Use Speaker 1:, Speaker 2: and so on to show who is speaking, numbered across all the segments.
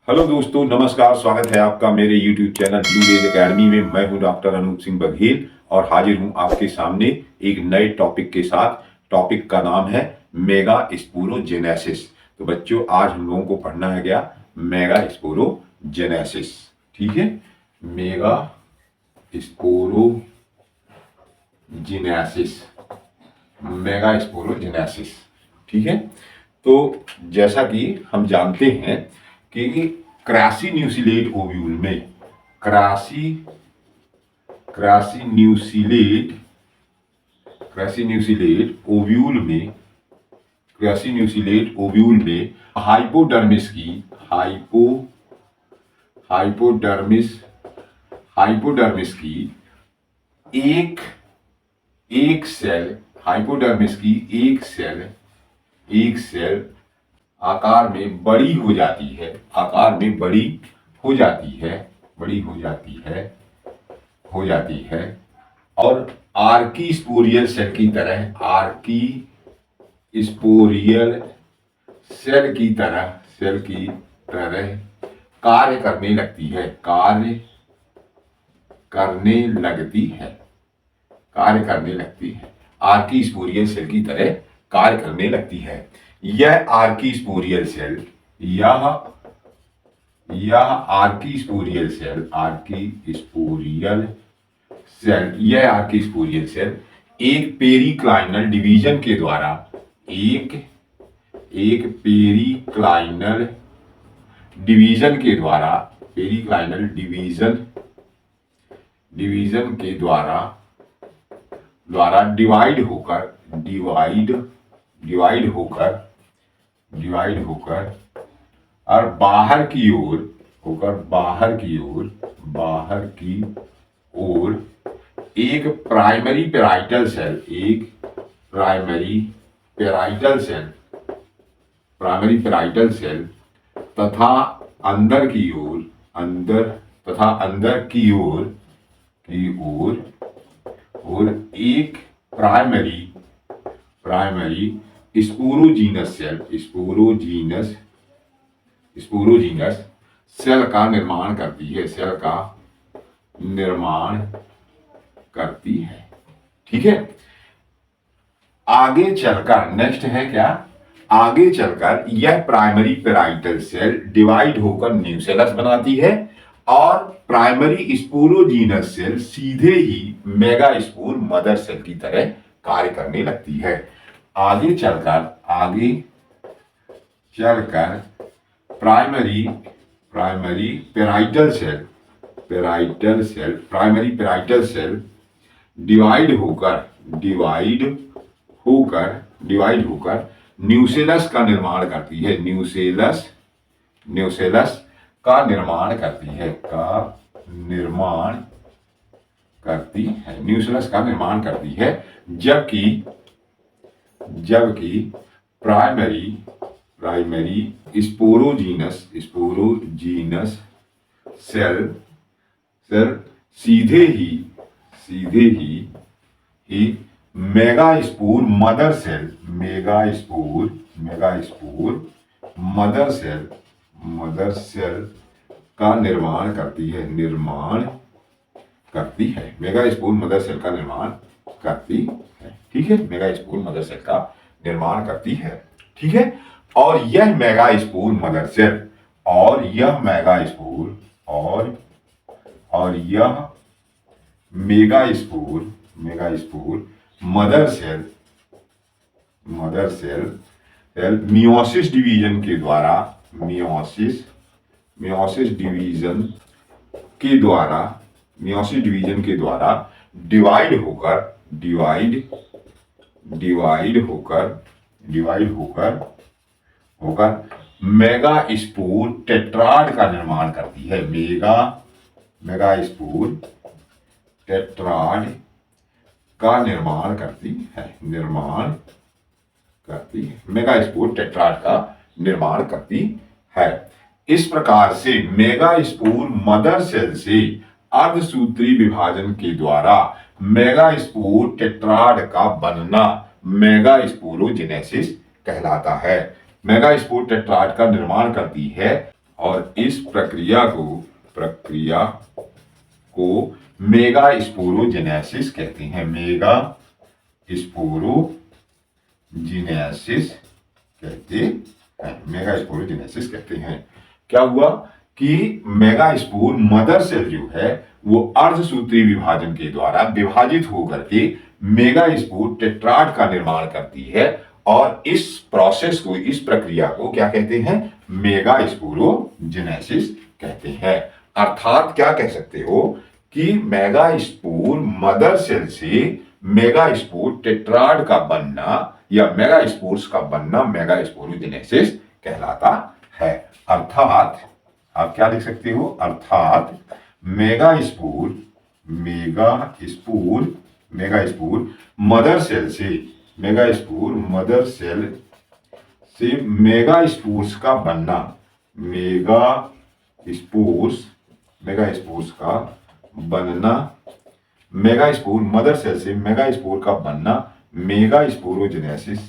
Speaker 1: Hello दोस्तों, नमस्कार। स्वागत है आपका मेरे YouTube channel blue rays academy में। मैं हूं डॉक्टर अनूप सिंह बघेल और हाजिर हूं आपके सामने एक नए टॉपिक के साथ। टॉपिक का नाम है मेगा स्पोरोजेनेसिस। तो बच्चों, आज हम लोगों को पढ़ना है क्या? Mega sporogenesis. ठीक है, मेगा स्पोरोजेनेसिस, मेगा स्पोरोजेनेसिस। ठीक है, तो जैसा कि हम जानते हैं कि क्रासीन्यूसिलेट ओव्यूल में क्रासीन्यूसिलेट ओव्यूल में हाइपोडर्मिस की हाइपोडर्मिस की एक एक सेल हाइपोडर्मिस की एक सेल आकार में बड़ी हो जाती है, और आर्की स्पोरियल सेल की तरह कार्य करने लगती है, आर्की स्पोरियल सेल की तरह कार्य करने लगती है। यह आर्की स्पोरियल सेल एक पेरिक्लाइनल डिवीजन के द्वारा डिवाइड होकर और बाहर की ओर एक प्राइमरी पेराइटल सेल तथा अंदर की ओर एक प्राइमरी स्पोरोजीनस सेल का निर्माण करती है। ठीक है, आगे चलकर यह प्राइमरी पेराइटल सेल डिवाइड होकर न्यूसेलस बनाती है और प्राइमरी स्पोरोजीनस सेल सीधे ही मेगास्पोर मदर सेल की तरह कार्य करने लगती है। आगे चलकर प्राइमरी पेराइटल सेल डिवाइड होकर न्यूसेलस का निर्माण करती है, जबकि प्राइमरी स्पोरोजीनस सेल सीधे ही मेगास्पोर मदर सेल का निर्माण करती है, मेगास्पोर मदर सेल का निर्माण करती है। ठीक है, मेगास्पोर मदर सेल का निर्माण करती है। ठीक है, और यह मेगास्पोर मदर सेल और यह megaspore mother cell meiosis division के द्वारा डिवाइड होकर मेगास्पोर टेट्राड का निर्माण करती है, मेगास्पोर टेट्राड का निर्माण करती है। इस प्रकार से मेगास्पोर मदर सेल से अर्धसूत्री विभाजन के द्वारा मेगास्पोर टेट्राड का बनना मेगास्पोरोजेनेसिस कहलाता है। मेगास्पोर टेट्राड का निर्माण करती है और इस प्रक्रिया को मेगा स्पोरोजेनेसिस कहते हैं। मेगा स्पोरोजेनेसिस कहते हैं। मेगा स्पोरोजेनेसिस कहते हैं। क्या हुआ कि मेगा स्पोर मदर सेल जो है वो अर्धसूत्री विभाजन के द्वारा विभाजित होकर के मेगा स्पोर टेट्राड का निर्माण करती है और इस प्रोसेस को, इस प्रक्रिया को क्या कहते हैं? मेगा स्पोरोजेनेसिस कहते हैं। अर्थात क्या कह सकते हो कि मेगा स्पोर मदर सेल से मेगा स्पोर टेट्राड का बनना या मेगा स्पोर्स का बनना मेगा स्पोरोजेनेसिस कहलाता है। अर्थात आप क्या लिख सकते हो? अर्थात मेगा स्पोर मदर सेल से मेगा स्पोर्स का बनना, मेगा स्पोर्स का बनना, मेगा स्पोर मदर सेल से मेगा स्पोर का बनना मेगा स्पोरोजेनेसिस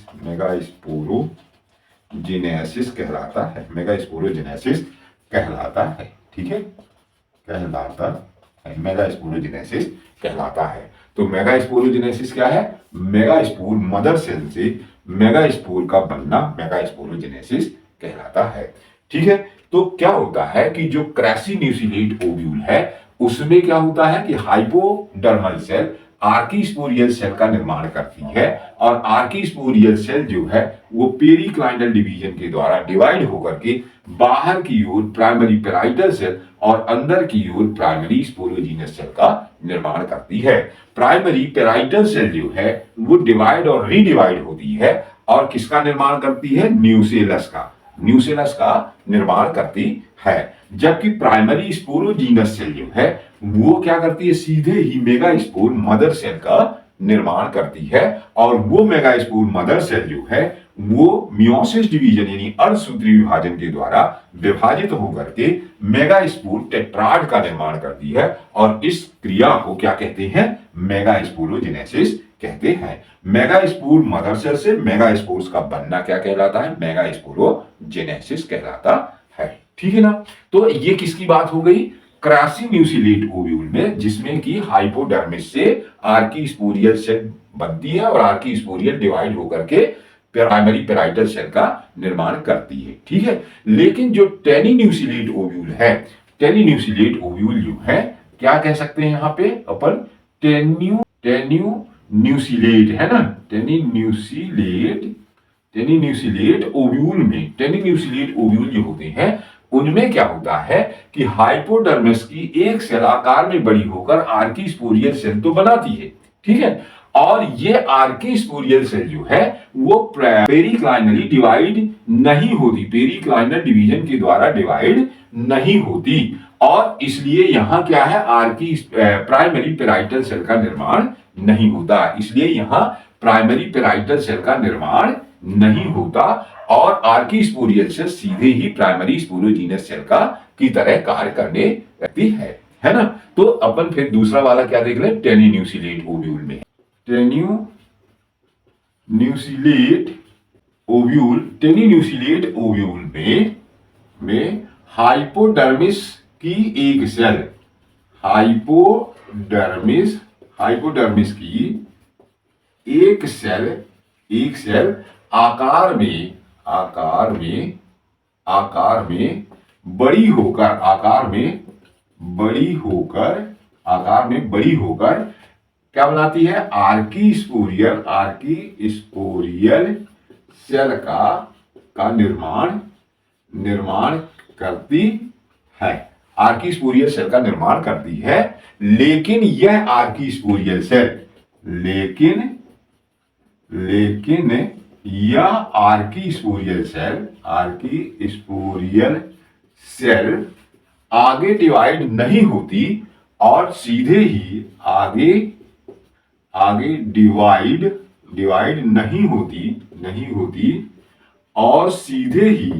Speaker 1: कहलाता है। मेगा स्पोरोजेनेसिस कहलाता है। ठीक है, कहलाता है, मेगा स्पोरोजेनेसिस कहलाता है। तो मेगा स्पोरोजेनेसिस क्या है? मेगा स्पोर मदर सेल से मेगा स्पोर का बनना मेगा स्पोरोजेनेसिस कहलाता है। ठीक है, तो क्या होता है कि जो क्रैसिन्यूसिलेट ओव्यूल है उसमें क्या होता है कि हाइपोडर्मल सेल आर्कीस्पोरियल सेल का निर्माण करती है और आर्कीस्पोरियल सेल जो है वो पेरिक्लाइनल डिवीजन के द्वारा डिवाइड होकर के बाहर की ओर प्राइमरी पेराइटल सेल और अंदर की ओर प्राइमरी स्पोरोजीनस सेल का निर्माण करती है। प्राइमरी पेराइटल सेल जो है वो डिवाइड और रीडिवाइड होती है और किसका निर्माण करती है? न्यूसेलस का निर्माण करती है। जबकि प्राइमरी स्पोरोजीनस सेल जो है वो क्या करती है? सीधे ही मेगा स्पोर मदर सेल का निर्माण करती है और वो मेगा स्पोर मदर सेल जो है वो मियोसिस डिवीजन यानी अर्धसूत्री विभाजन के द्वारा विभाजित होकर के मेगा स्पोर टेट्राड का निर्माण करती है और इस क्रिया को क्या कहते हैं? मेगा स्पोरोजेनेसिस कहते हैं। मेगा स्पोर मदर सेल से मेगा स्पोर्स का बनना क्या कहलाता है? मेगा स्पोरोजेनेसिस कहलाता है। ठीक है ना? तो ये किसकी बात हो गई? क्रैसिन्यूसिलेट ओव्यूल में, जिसमें कि हाइपोडर्मिस से आर्कीस्पोरियल सेल बनती है और आर्कीस्पोरियल डिवाइड होकर के प्राइमरी पेराइटल सेल का निर्माण करती है। ठीक है, लेकिन जो टेनिन्यूसिलेट ओव्यूल है, टेनिन्यूसिलेट ओव्यूल जो है क्या कह सकते हैं यहाँ पे अपन? टेनिन्यूसिलेट है ना, टेनिन्यूसिलेट ओव्यूल जो होते हैं उनमें क्या होता है कि हाइपोडर्मिस की एक सेल आकार में बड़ी होकर आर्कीस्पोरियल सेल तो बनाती है। ठीक है, और ये आर्कीस्पोरियल सेल जो है वो पेरिक्लाइनली डिवाइड नहीं होती, पेरिक्लाइनल डिवीजन के द्वारा डिवाइड नहीं होती और इसलिए यहां क्या है? प्राइमरी पेराइटल सेल का निर्माण नहीं होता। इसलिए यहां प्राइमरी पेराइटल सेल का निर्माण नहीं होता और आर्कीस्पोरियल सेल सीधे ही प्राइमरी स्पोरोजीनस सेल का की तरह कार्य करने लगती है ना? तो अपन फिर दूसरा वाला क्या देख ले? टेनिन्यूसिलेट ओव्यूल में, टेनिन्यूसिलेट ओव्यूल में हाइपोडर्मिस की एक सेल, हाइपोडर्मिस की एक सेल आकार में बड़ी होकर क्या बनाती है? आर्कीस्पोरियल सेल का निर्माण करती है। आर्कीस्पोरियल सेल का निर्माण करती है, लेकिन यह आर्कीस्पोरियल सेल आगे डिवाइड नहीं होती और सीधे ही आगे डिवाइड नहीं होती और सीधे ही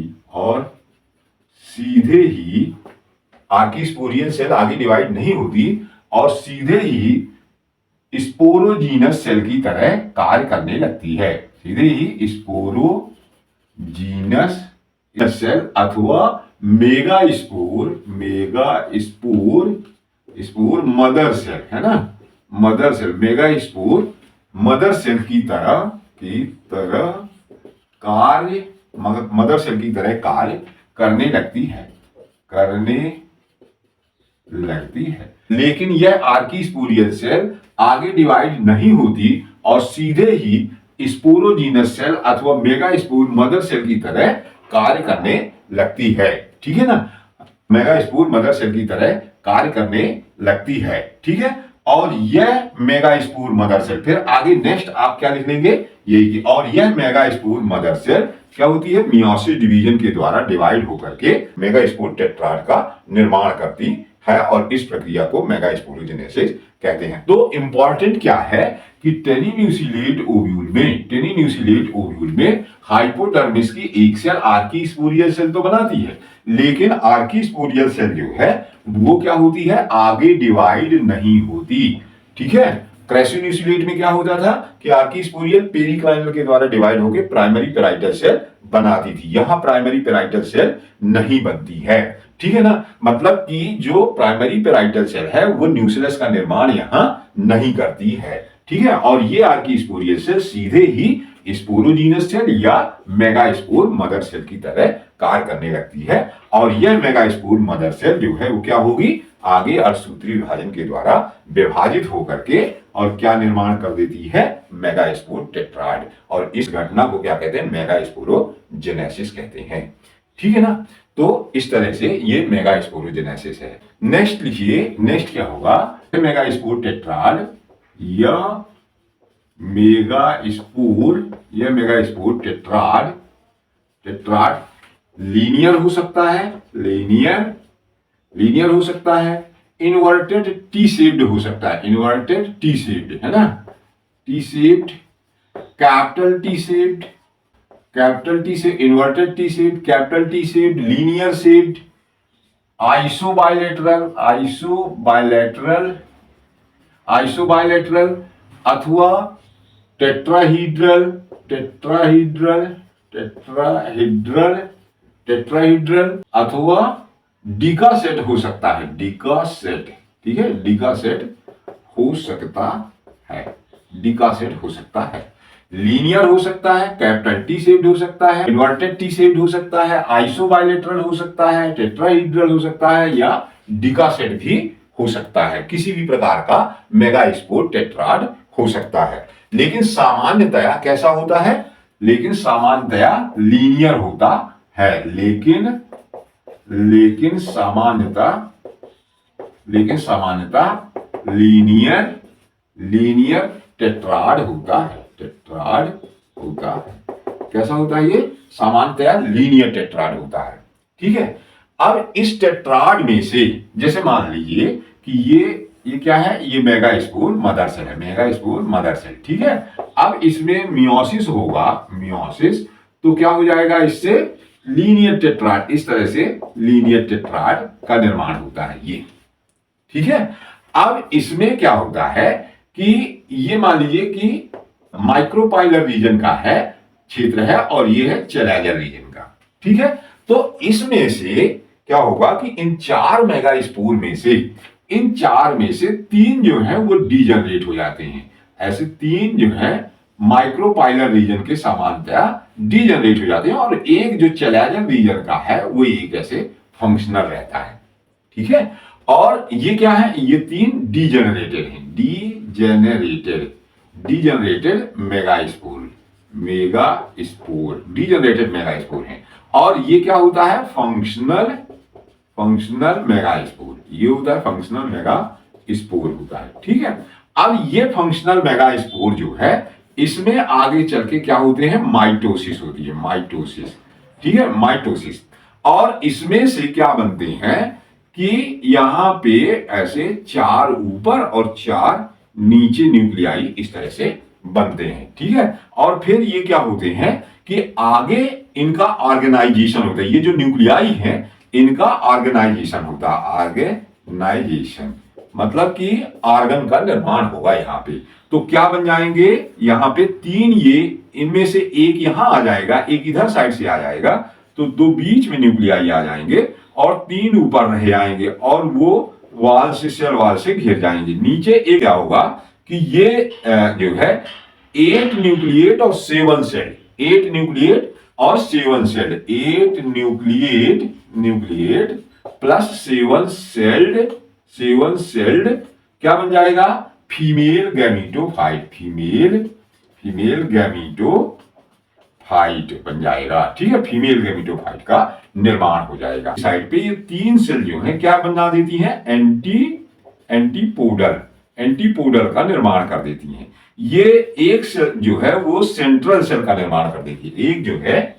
Speaker 1: आर्कीस्पोरियल सेल आगे डिवाइड नहीं होती और सीधे ही स्पोरोजीनस सेल की तरह कार्य करने लगती है। सीधे ही स्पोरोजीनस सेल अथवा स्पोर मदर सेल है ना, mother cell, mega spore mother cell की तरह कार्य, मदर सेल की तरह कार्य करने लगती है। लेकिन यह आर्कीस्पोरियल सेल आगे डिवाइड नहीं होती और सीधे ही स्पोरोजीनस सेल अथवा मेगा स्पोर मदर सेल की तरह कार्य करने लगती है। ठीक है ना, मेगा स्पोर मदर सेल की तरह कार्य करने लगती है। ठीक है, और यह मेगा स्पोर मदर सेल, फिर आगे नेक्स्ट आप क्या लिख लेंगे, यही की, और यह मेगा स्पोर मदर सेल क्या होती है, मियोसिस डिवीजन के द्वारा डिवाइड होकर के मेगा स्पोर टेट्राड का निर्माण करती है और इस प्रक्रिया को मेगा स्पोरोजेनेसिस कहते हैं। तो इंपॉर्टेंट क्या है कि टेनिन्यूसिलेट ओव्यूल में हाइपोडर्मिस की एक सेल आर्कीस्पोरियल सेल तो बनाती है, लेकिन आर्कीस्पोरियल सेल जो है वो क्या होती है, आगे डिवाइड नहीं होती। ठीक है, क्रेसिन्यूसिलेट में क्या होता था कि आर्कीस्पोरियल पेरिक्लाइनल के द्वारा डिवाइड होकर प्राइमरी पेराइटल सेल बनाती थी, यहां प्राइमरी पेराइटल सेल नहीं बनती है। ठीक है ना, मतलब कि जो प्राइमरी पेराइटल सेल है वो न्यूक्लियस का निर्माण यहां नहीं करती है। ठीक है, और ये आर्कीस्पोरियल सेल सीधे ही स्पोरोजीनस सेल या मेगा स्पोर मदर सेल की तरह कार्य करने लगती है और यह मेगा स्पोर मदर सेल जो है वो क्या होगी, आगे अर्धसूत्री विभाजन के द्वारा विभाजित होकर के और क्या निर्माण कर देती है, मेगा स्पोर टेट्राड, और इस घटना को क्या कहते हैं, मेगा स्पोरोजेनेसिस कहते हैं। ठीक है ना, तो इस तरह से ये मेगा स्पोरोजेनेसिस है। नेक्स्ट लिखिए, नेक्स्ट क्या होगा, मेगा स्पोर टेट्राड या मेगा स्पोर टेट्राड लीनियर हो सकता है, लीनियर हो सकता है, इन्वर्टेड टी शेप्ड हो सकता है, इन्वर्टेड टी शेप्ड है ना, T shaped, capital T shaped, inverted T shaped, capital T shaped, linear shaped, isobilateral अथवा टेट्राहीड्रल अथवा डिकासेट हो सकता है, डिकासेट। ठीक है, डिकासेट हो सकता है, लीनियर हो सकता है, कैपिटल टी शेप्ड हो सकता है, इन्वर्टेड टी शेप्ड हो सकता है, आइसोबाइलेटरल हो सकता है, टेट्राहीड्रल हो सकता है या डिकासेट भी हो सकता है। किसी भी प्रकार का मेगा स्पोर टेट्राड हो सकता है, लेकिन सामान्यतया कैसा होता है, सामान्यतया लीनियर होता है, लेकिन सामान्यतः लीनियर टेट्राड होता है, कैसा होता है ये, सामान्यतया लीनियर टेट्राड होता है। ठीक है, अब इस टेट्राड में से जैसे मान लीजिए कि ये क्या है, ये मेगा स्पोर मदर सेल है, ठीक है। अब इसमें मियोसिस होगा, तो क्या हो जाएगा, इससे लीनियर टेट्राड, इस तरह से लीनियर टेट्राड का निर्माण होता है ये। ठीक है, अब इसमें क्या होता है कि ये मान लीजिए कि माइक्रोपाइलर रीजन का है क्षेत्र है और ये है चैलेंजर रीजन का। ठीक है, तो इसमें से क्या होगा कि इन चार मेगा स्पोर में से 3 जो है वो डीजनरेट हो जाते हैं। ऐसे 3 जो है माइक्रोपाइलर रीजन के सामान्यतया डीजनरेट हो जाते हैं और एक जो चैलेंजर रीजन का है वो एक ऐसे फंक्शनल रहता है। ठीक है, और ये क्या है, ये 3 डीजनरेटेड हैं, degenerated mega spore degenerated mega spore हैं। और ये क्या होता है, फंक्शनल मेगा स्पोर, ये होता है फंक्शनल मेगा स्पोर होता है। ठीक है, अब ये फंक्शनल मेगा स्पोर जो है इसमें आगे चल के क्या होते हैं, माइटोसिस होती है, माइटोसिस। ठीक है, माइटोसिस, और इसमें से क्या बनते हैं कि यहां पे ऐसे 4 ऊपर और 4 नीचे न्यूक्लियाई इस तरह से बनते हैं। ठीक है, और फिर ये क्या होते हैं कि आगे इनका ऑर्गेनाइजेशन होता है, ये जो न्यूक्लियाई है इनका ऑर्गेनाइजेशन होता है, ऑर्गेनाइजेशन मतलब कि ऑर्गन का निर्माण होगा यहाँ पे। तो क्या बन जाएंगे, यहाँ पे 3 ये, इनमें से एक यहां आ जाएगा, एक इधर साइड से आ जाएगा, तो 2 बीच में न्यूक्लियाई आ जाएंगे और 3 ऊपर रह आएंगे और वो वाल से सेल वाल से घिर जाएंगे। नीचे एक क्या होगा कि ये जो है 8 न्यूक्लिएट और 7 सेल, 8 न्यूक्लिएट और 7 सेल, 8 न्यूक्लिएट प्लस 7 सेल्ड क्या बन जाएगा? फीमेल गैमीटोफाइट, फीमेल गैमीटोफाइट बन जाएगा। ठीक है, फीमेल गैमीटोफाइट का निर्माण हो जाएगा। साइड पे ये 3 सेल जो है क्या बना देती हैं? एंटीपोडल का निर्माण कर देती हैं। ये एक सेल जो है वो सेंट्रल सेल का निर्माण कर देती है। एक जो है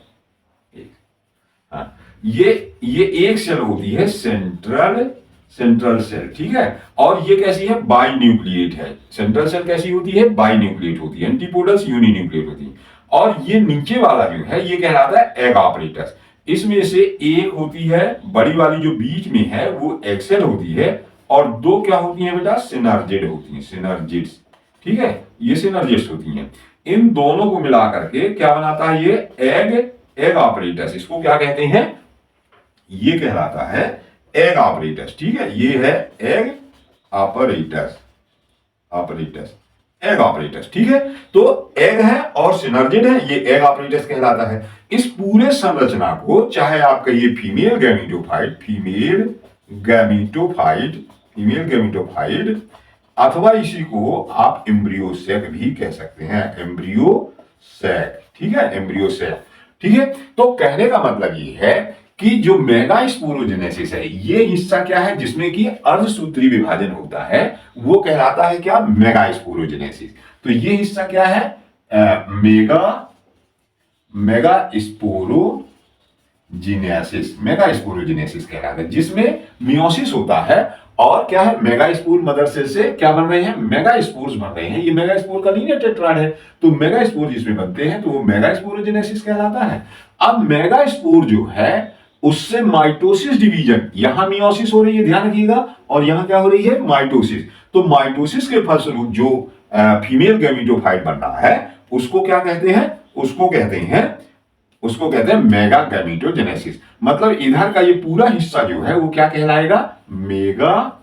Speaker 1: ये एक सेल होती है सेंट्रल सेल। ठीक है, और ये कैसी है? बाई न्यूक्लिएट है। सेंट्रल सेल कैसी होती है? बाई न्यूक्लिएट होती है। एंटीपोडल्स यूनिन्यूक्लिएट होती है। और ये नीचे वाला जो है ये कहलाता है एग ऑपरेटस। इसमें से एक होती है बड़ी वाली जो बीच में है वो एक्सेल होती है और 2 क्या होती हैं बेटा? सिनर्जिड होती हैं, सिनर्जिड्स। ठीक है, ये सिनर्जिड्स होती हैं। इन दोनों को मिला करके क्या बनाता है? ये एग ऑपरेटस। इसको क्या कहते हैं? ये कहलाता है एग ऑपरेटस। ठीक है, ये है एग ऑपरेटस, एग ऑपरेटस। ठीक है, तो एग है और सिनर्जिड है, ये एग ऑपरेटस कहलाता है। इस पूरे संरचना को चाहे आप कहिए फीमेल गैमीटोफाइट अथवा इसी को आप एम्ब्रियो सैक भी कह सकते हैं, एम्ब्रियो सैक। ठीक है, एम्ब्रियो सैक। ठीक है, तो कहने का मतलब ये है कि जो मेगास्पोरोजेनेसिस है ये हिस्सा क्या है जिसमें कि अर्धसूत्री विभाजन होता है वो कहलाता है क्या? मेगास्पोरोजेनेसिस। तो ये हिस्सा क्या है? मेगास्पोरोजेनेसिस कहलाता है, जिसमें मियोसिस होता है और क्या है? मेगास्पोर मदर सेल से क्या बन रहे हैं? मेगास्पोर्स बन रहे हैं। ये मेगास्पोर का लीनियर टेट्राड है, तो मेगास्पोर जिसमें बनते हैं तो वो मेगास्पोरोजेनेसिस कहलाता है। अब मेगास्पोर जो है उससे माइटोसिस डिवीजन, यहां मियोसिस हो रही है ध्यान रखिएगा, और यहां क्या हो रही है? माइटोसिस। तो माइटोसिस के फलस्वरूप जो फीमेल गैमीटोफाइट बन रहा है उसको क्या कहते हैं? उसको कहते हैं मेगा गैमीटोजेनेसिस। मतलब इधर का ये पूरा हिस्सा जो है वो क्या कहलाएगा? मेगा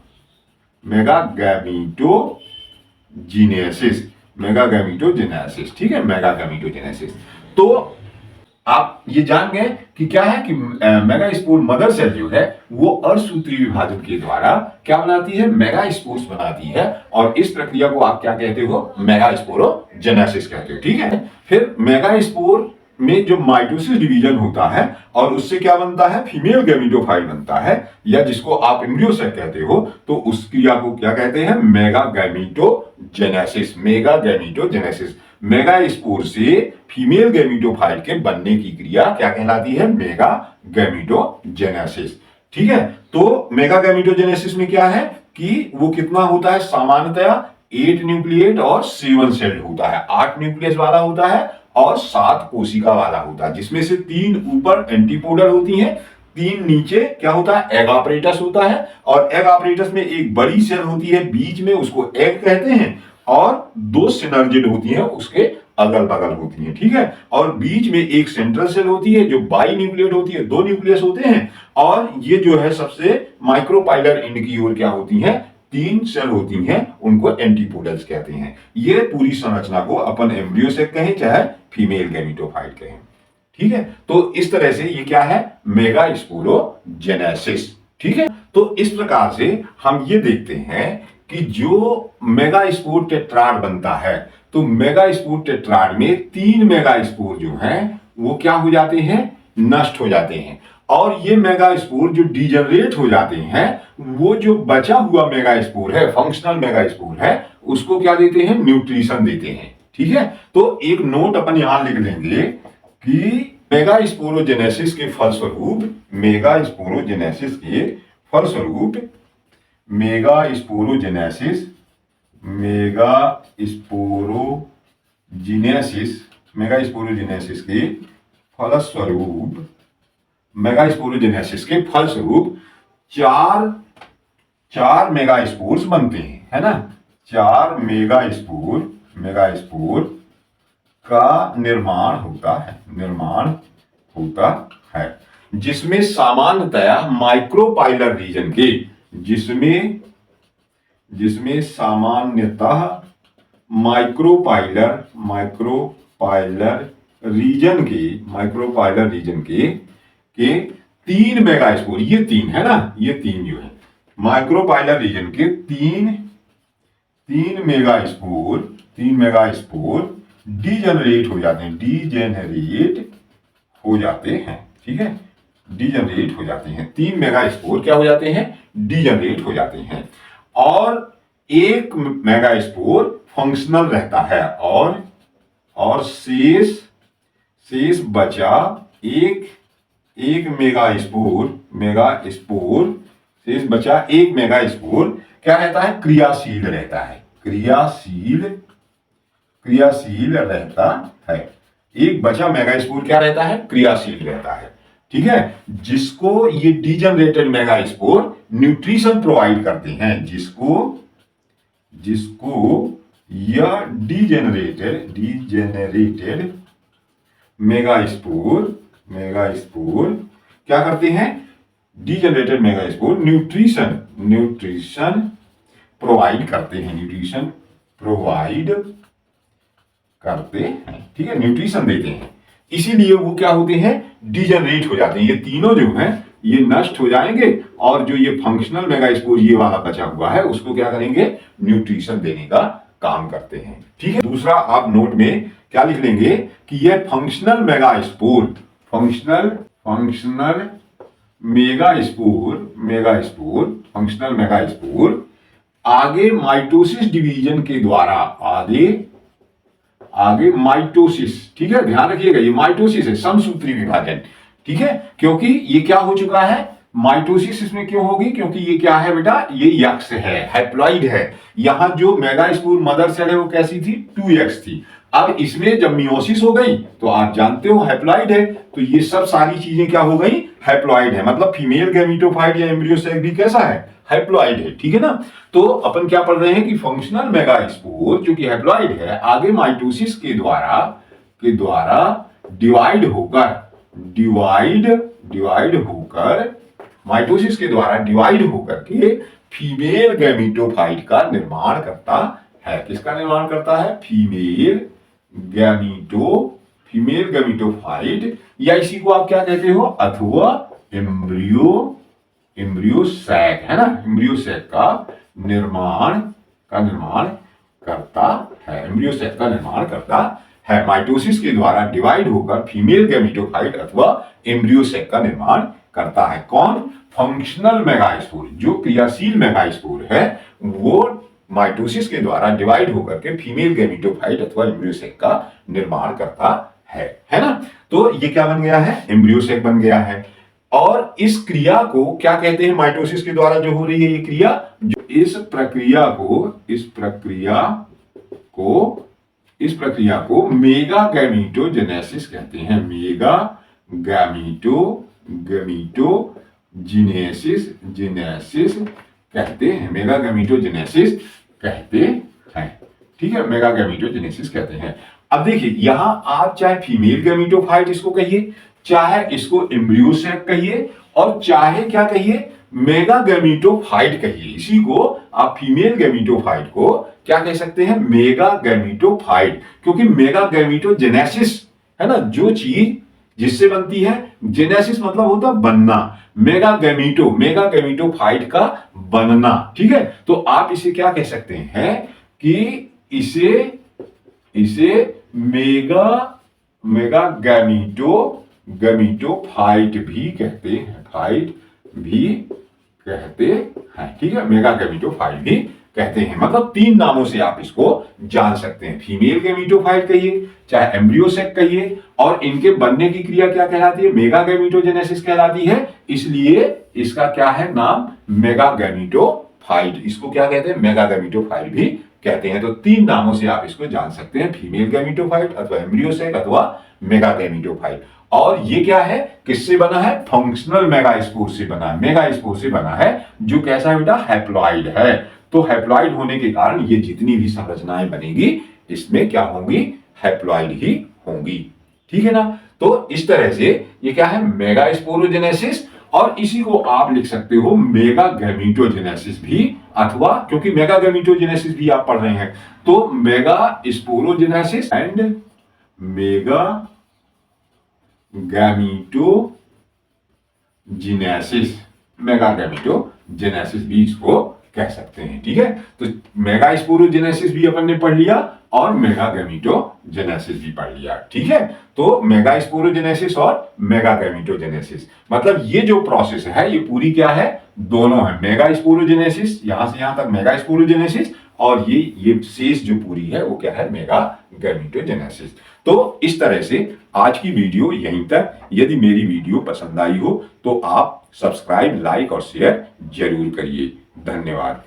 Speaker 1: गैमीटोजेनेसिस। ठीक है, मेगा गैमीटोजेनेसिस। तो आप ये जान गए कि क्या है कि मेगास्पोर मदर सेल जो है वो अर्धसूत्री विभाजन के द्वारा क्या बनाती है? मेगास्पोर्स बनाती है, और इस प्रक्रिया को आप क्या कहते हो? मेगास्पोरोजेनेसिस कहते हो। ठीक है, फिर मेगास्पोर में जो माइटोसिस डिवीजन होता है और उससे क्या बनता है? फीमेल गैमीटोफाइट बनता है, या जिसको आप एम्ब्रियो सेक कहते हो, तो उस क्रिया को क्या कहते हैं? मेगा गैमीटोजेनेसिस। मेगास्पोर से फीमेल गैमीटोफाइट के बनने की क्रिया क्या कहलाती है? मेगा गैमीटोजेनेसिस। ठीक है, तो मेगा गैमीटोजेनेसिस में क्या है कि वो कितना होता है? सामान्यतया 8 न्यूक्लिएट और 7 सेल होता है। 8 न्यूक्लियस वाला होता है और 7 कोशिका वाला होता है, जिसमें से 3 ऊपर एंटीपोडल होती हैं, 3 नीचे क्या होता है? एग ऑपरेटस होता है। और एग ऑपरेटस में एक बड़ी सेल होती है बीच में, उसको एग कहते हैं, और 2 सिनर्जिड होती हैं उसके अगल बगल होती हैं। ठीक है, और बीच में एक सेंट्रल सेल होती है जो बाई न्यूक्लिएट होती है, 2 न्यूक्लियस होते हैं, और ये जो है सबसे माइक्रोपाइलर एंड की ओर क्या होती हैं? 3 सेल होती हैं, उनको एंटीपोडल्स कहते हैं। ये पूरी संरचना को अपन एम्ब्रियो से कहें चाहे फीमेल गैमीटोफाइट कहें। ठीक है, तो इस तरह से ये क्या है? मेगास्पोरोजेनेसिस। ठीक है, तो इस प्रकार से हम ये देखते हैं कि जो मेगास्पोर टेट्राड बनता है, तो मेगास्पोर टेट्राड में 3 मेगास्पोर जो हैं वो क्या हो जाते हैं? नष्ट हो जाते हैं। और ये मेगास्पोर जो डिजनरेट हो जाते हैं, वो जो बचा हुआ मेगास्पोर है, फंक्शनल मेगास्पोर है, उसको क्या देते हैं? न्यूट्रिशन देते हैं। ठीक है, तो एक नोट अपन यहां लिख लेंगे कि मेगास्पोरोजेनेसिस के फलस्वरूप मेगास्पोरोजेनेसिस के फलस्वरूप 4 मेगास्पोर्स बनते हैं, है ना? 4 मेगास्पोर का निर्माण होता है। जिसमें सामान्यतया माइक्रोपाइलर रीजन के जिसमें सामान्यतः माइक्रोपाइलर रीजन के 3 मेगास्पोर, ये 3 है ना, ये 3 जो है माइक्रोपाइलर रीजन के 3 मेगास्पोर डीजनरेट हो जाते हैं, ठीक है, डीजनरेट हो जाते हैं। 3 मेगास्पोर क्या हो जाते हैं, डीजनरेट हो जाते हैं, और 1 मेगास्पोर फंक्शनल रहता है, और शेष बचा एक मेगास्पोर क्या रहता है, क्रियाशील रहता है। एक बचा मेगास्पोर क्या रहता है, क्रियाशील रहता है, ठीक है, जिसको ये डीजनरेटेड मेगास्पोर न्यूट्रिशन प्रोवाइड करते हैं, जिसको यह डीजेनरेटेड मेगास्पोर क्या करते हैं, डीजनरेटेड मेगास्पोर न्यूट्रिशन प्रोवाइड करते हैं, ठीक है, न्यूट्रिशन देते हैं, इसीलिए वो क्या होते हैं, डीजनरेट हो जाते हैं। ये तीनों जो हैं ये नष्ट हो जाएंगे, और जो ये फंक्शनल मेगास्पोर ये वाला बचा हुआ है उसको क्या करेंगे, न्यूट्रिशन देने का काम करते हैं, ठीक है। दूसरा आप नोट में क्या लिख लेंगे कि यह फंक्शनल मेगास्पोर आगे माइटोसिस डिवीजन के द्वारा आगे माइटोसिस, ठीक है, ध्यान रखिएगा ये माइटोसिस है, समसूत्री विभाजन, ठीक है, क्योंकि ये क्या हो चुका है, माइटोसिस इसमें क्यों होगी, क्योंकि ये क्या है बेटा, ये यक्ष है, हैप्लॉइड है। यहां जो मेगास्पोर मदर सेल है वो कैसी थी, 2x थी। अब इसमें जब मियोसिस हो गई तो आप जानते हो हैप्लॉइड है, तो ये सब सारी चीजें क्या हो गई, हैप्लॉइड है, मतलब फीमेल गैमीटोफाइट या एम्ब्रियो सेक भी कैसा है, हैप्लॉइड है, ठीक है ना। तो अपन क्या पढ़ रहे हैं कि फंक्शनल मेगास्पोर जो कि हैप्लॉइड है, आगे माइटोसिस के द्वारा डिवाइड होकर माइटोसिस के द्वारा डिवाइड होकर के फीमेल गैमीटोफाइट का निर्माण करता है। किसका निर्माण करता है, फीमेल गैमीटोफाइट, या इसी को आप क्या कहते हो, अथवा एम्ब्रियो सैक, है ना, एम्ब्रियो सैक का निर्माण करता है। माइटोसिस के द्वारा डिवाइड होकर फीमेल गैमीटोफाइट अथवा एम्ब्रियो सैक का निर्माण करता है। कौन, फंक्शनल मेगास्पोर, जो क्रियाशील मेगास्पोर है वो माइटोसिस के द्वारा डिवाइड होकर के फीमेल गैमीटोफाइट अथवा एम्ब्रियो सैक का निर्माण करता है ना। तो ये क्या बन गया है, एम्ब्रियो सैक बन गया है। और इस क्रिया को क्या कहते हैं, माइटोसिस के द्वारा जो हो रही है ये क्रिया, जो इस प्रक्रिया को मेगा गैमीटोजेनेसिस कहते हैं, मेगा गैमीटोजेनेसिस कहते हैं, मेगा गैमीटोजेनेसिस कहते हैं, ठीक है, मेगा गैमीटोजेनेसिस कहते हैं। अब देखिए यहां आप चाहे फीमेल गैमीटोफाइट इसको कहिए, चाहे इसको एम्ब्रियो सैक कहिए, और चाहे क्या कहिए, मेगा गैमीटोफाइट कहिए। इसी को आप फीमेल गैमीटोफाइट को क्या कह सकते हैं, मेगा गैमीटोफाइट, क्योंकि मेगा गैमीटोजेनेसिस है ना, जो चीज जिससे बनती है, जेनेसिस मतलब होता है बनना, मेगा गैमीटोफाइट का बनना, ठीक है। तो आप इसे क्या कह सकते हैं कि इसे मेगा गैमीटोफाइट भी कहते हैं, ठीक है, मेगा गैमीटोफाइट भी कहते हैं। मतलब 3 नामों से आप इसको जान सकते हैं, फीमेल गैमीटोफाइट कहिए, चाहे एम्ब्रियो सैक कहिए, और इनके बनने की क्रिया क्या कहलाती है, मेगा गैमीटोजेनेसिस कहलाती है। इसलिए इसका क्या है नाम, मेगा गैमीटोफाइट, इसको क्या कहते हैं, मेगा गैमीटोफाइट भी कहते हैं। तो 3 नामों से आप इसको जान सकते हैं, फीमेल गैमीटोफाइट अथवा एम्ब्रियो सैक अथवा मेगा गैमीटोफाइट। और ये क्या है, किससे बना है, फंक्शनल मेगास्पोर से बना है, मेगास्पोर से बना है, जो कैसा है बेटा, हैप्लॉइड है। तो हैप्लॉइड होने के कारण ये जितनी भी संरचनाएं बनेगी इसमें क्या होंगी, हैप्लॉइड ही होंगी, ठीक है ना। तो इस तरह से ये क्या है, मेगा स्पोरोजेनेसिस, और इसी को आप लिख सकते हो मेगा गैमीटोजेनेसिस भी, अथवा क्योंकि मेगा गैमीटोजेनेसिस भी आप पढ़ रहे हैं, तो mega sporogenesis and mega gametogenesis, mega gametogenesis भी इसको कह सकते हैं। ठीक है, तो मेगा स्पोरोजेनेसिस भी अपन ने पढ़ लिया और मेगा गैमीटोजेनेसिस भी पढ़ लिया। ठीक है, तो मेगा स्पोरोजेनेसिस और मेगा गैमीटोजेनेसिस, मतलब ये जो प्रोसेस है ये पूरी क्या है, दोनों है, मेगा स्पोरोजेनेसिस, यहां से यहां तक मेगा स्पोरोजेनेसिस, और ये शेष जो पूरी है वो क्या है, मेगा गैमीटोजेनेसिस। तो इस तरह से आज की वीडियो यहीं तक। यदि मेरी वीडियो पसंद आई हो तो आप सब्सक्राइब, लाइक और शेयर जरूर करिए। धन्यवाद।